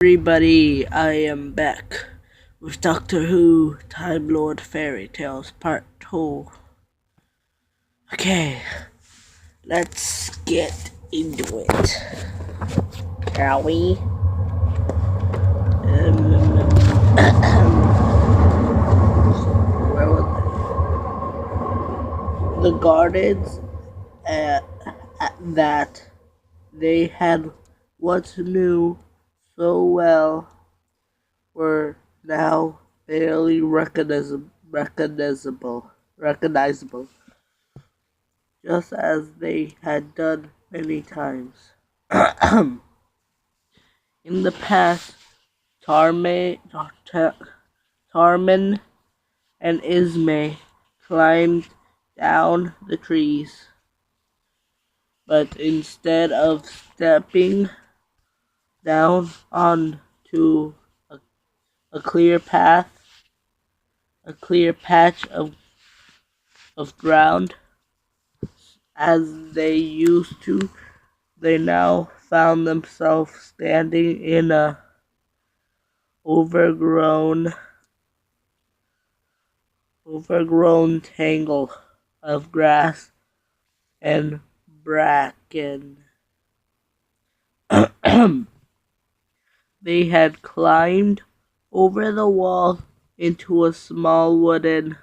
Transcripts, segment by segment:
Everybody, I am back with Doctor Who Time Lord Fairy Tales Part 2. Okay, let's get into it, shall we? Where was the gardens that they had once knew so well were now barely recognizable, just as they had done many times. In the past, Tarman and Ismay climbed down the trees, but instead of stepping down onto a clear path, a clear patch of ground, as they used to, they now found themselves standing in a overgrown tangle of grass and bracken. They had climbed over the wall into a small wooden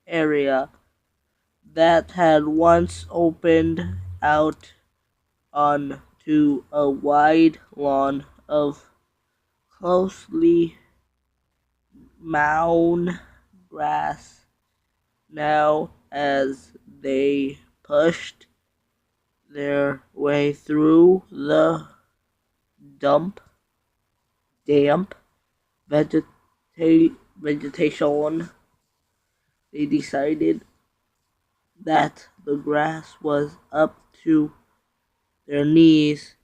area that had once opened out onto a wide lawn of closely mown grass. Now, as they pushed their way through the damp vegetation, they decided that the grass was up to their knees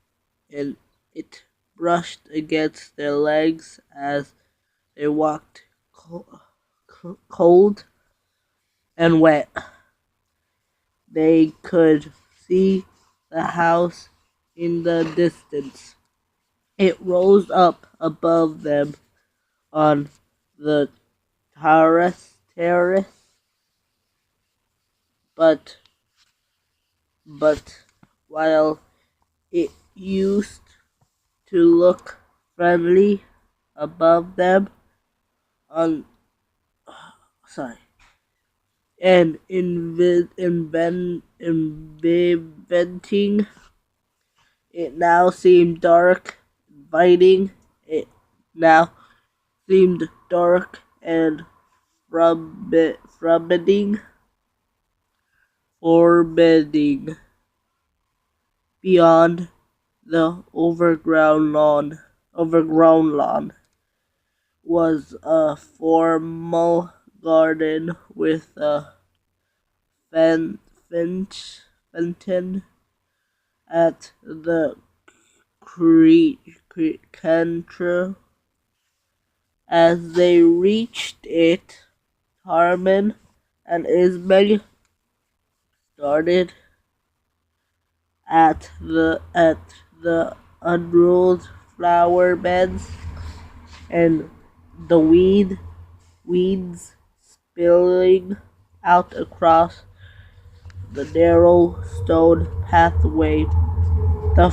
and it brushed against their legs as they walked cold and wet. They could see the house in the distance. It rose up above them on the terrace, but while it used to look friendly above them on and inventing, it now seemed dark, inviting. It now seemed dark and forbidding. Beyond the overgrown lawn was a formal garden with a fountain at the centre. As they reached it, Harmon and Ismail started at the unrolled flower beds and the weeds spilling out across the narrow stone pathway. The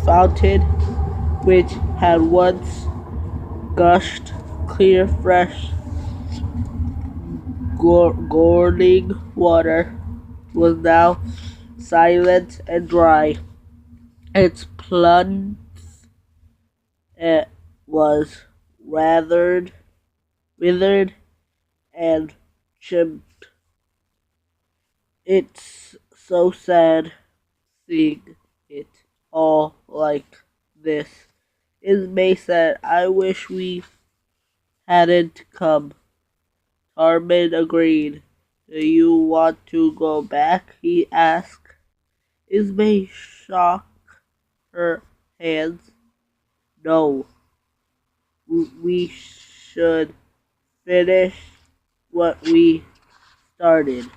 fountain, which had once gushed clear, fresh, gurgling water, was now silent and dry. Its plinth was withered and chipped. It's so sad seeing it all like this. Ismay said, "I wish we hadn't come." Tarman agreed. "Do you want to go back?" he asked. Ismay shook her hands. "No, we should finish what we started.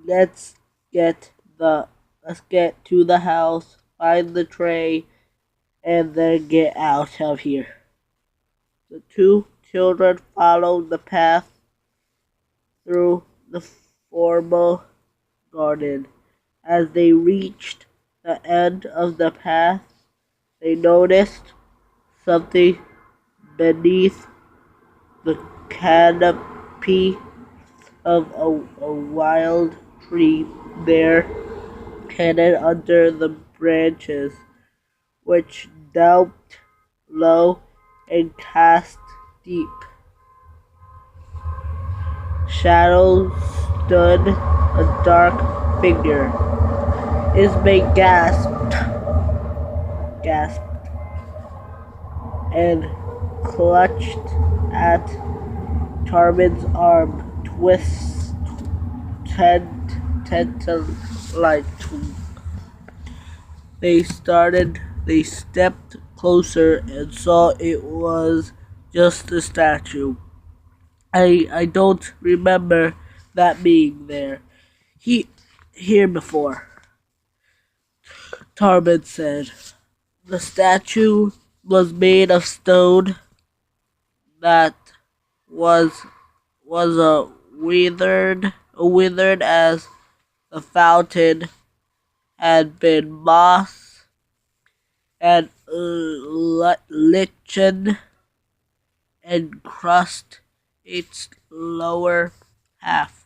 Let's get to the house, find the tray, and then get out of here. The two children followed the path through the formal garden. As they reached the end of the path, they noticed something beneath the canopy of a wild tree there, hidden under the branches, which drooped low and cast deep shadows. Stood a dark figure. Ismay gasped, and clutched at Tarmin's arm, tentacles. They stepped closer and saw it was just a statue. I don't remember that being there. Here before, Tarmin said. The statue was made of stone that was withered as the fountain had been moss and lichen and crust its lower half.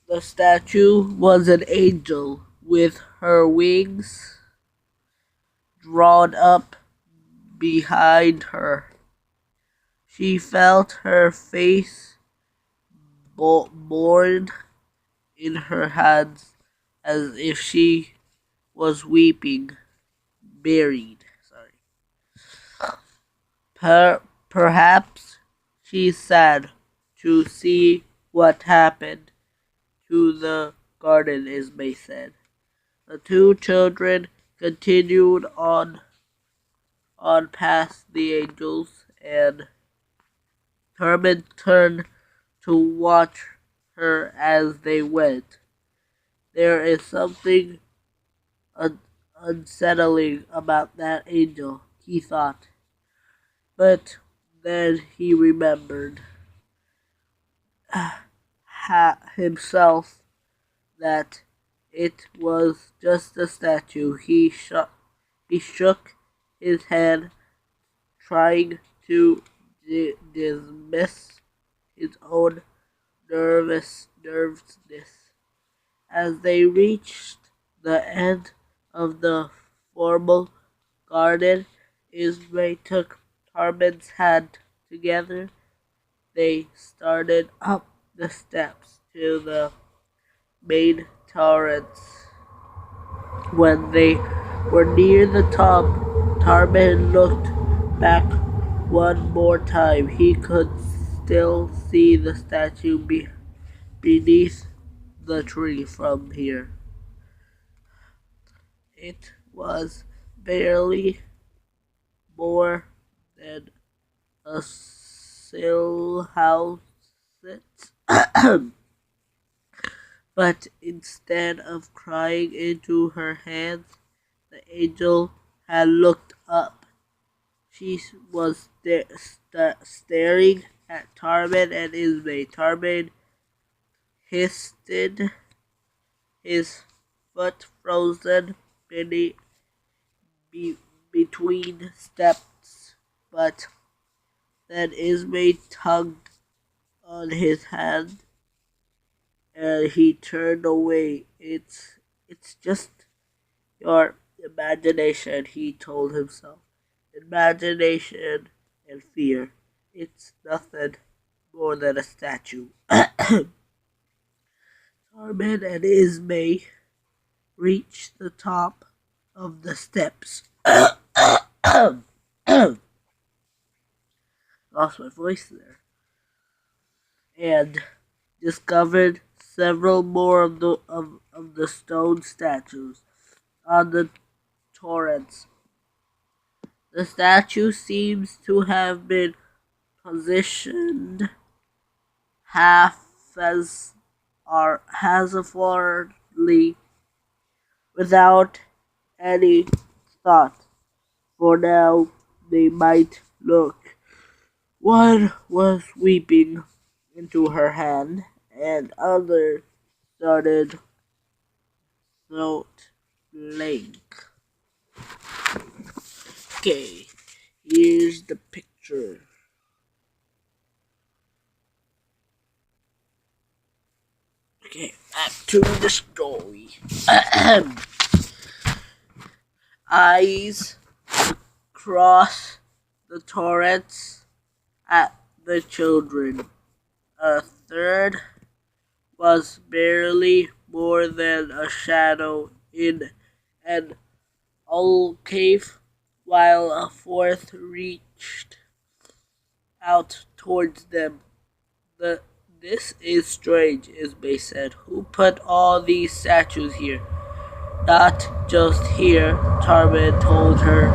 The statue was an angel with her wings drawn up behind her. She felt her face borne in her hands as if she was weeping, buried. Perhaps she sad to see what happened to the garden, Ismay said. The two children continued on past the angels, and Herman turned to watch her as they went. There is something unsettling about that angel, he thought. But then he remembered himself that it was just a statue. He shook his head, trying to dismiss his own nervousness. As they reached the end of the formal garden, Ismay took Tarmin's hand. Together they started up the steps to the main terrace. When they were near the top, Tarmin looked back one more time. He could still see the statue beneath the tree from here. It was barely more than a silhouette, but instead of crying into her hands, the angel had looked up. She was staring at Tarmin and Ismay. Tarmin hissed, his foot frozen between steps, but then Ismay tugged on his hand and he turned away. It's just your imagination, he told himself. Imagination and fear. It's nothing more than a statue. Tarmin and Ismay reached the top of the steps. Lost my voice there. And discovered several more of the stone statues on the torrents. The statue seems to have been positioned haphazardly without any thought. For now, they might look. One was weeping into her hand, and other started throat lake. Okay, here's the picture. Okay, back to the story. Eyes cross the torrents at the children. A third was barely more than a shadow in an old cave, while a fourth reached out towards them. The This is strange, Ismay said. Who put all these statues here? Not just here, Tarman told her.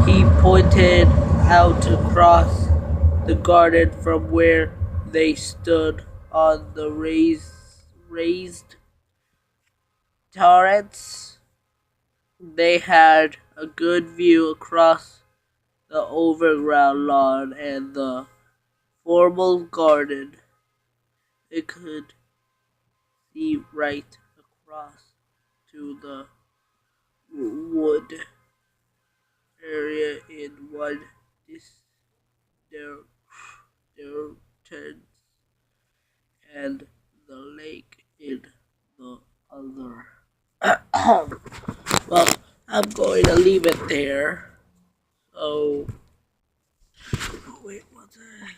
He pointed out across the garden from where they stood on the raised turrets. They had a good view across the overground lawn and the formal garden. They could see right across to the wood area in one distance and the lake in the other. Well, I'm going to leave it there. So, wait, what's that?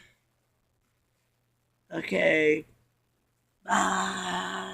Okay, bye.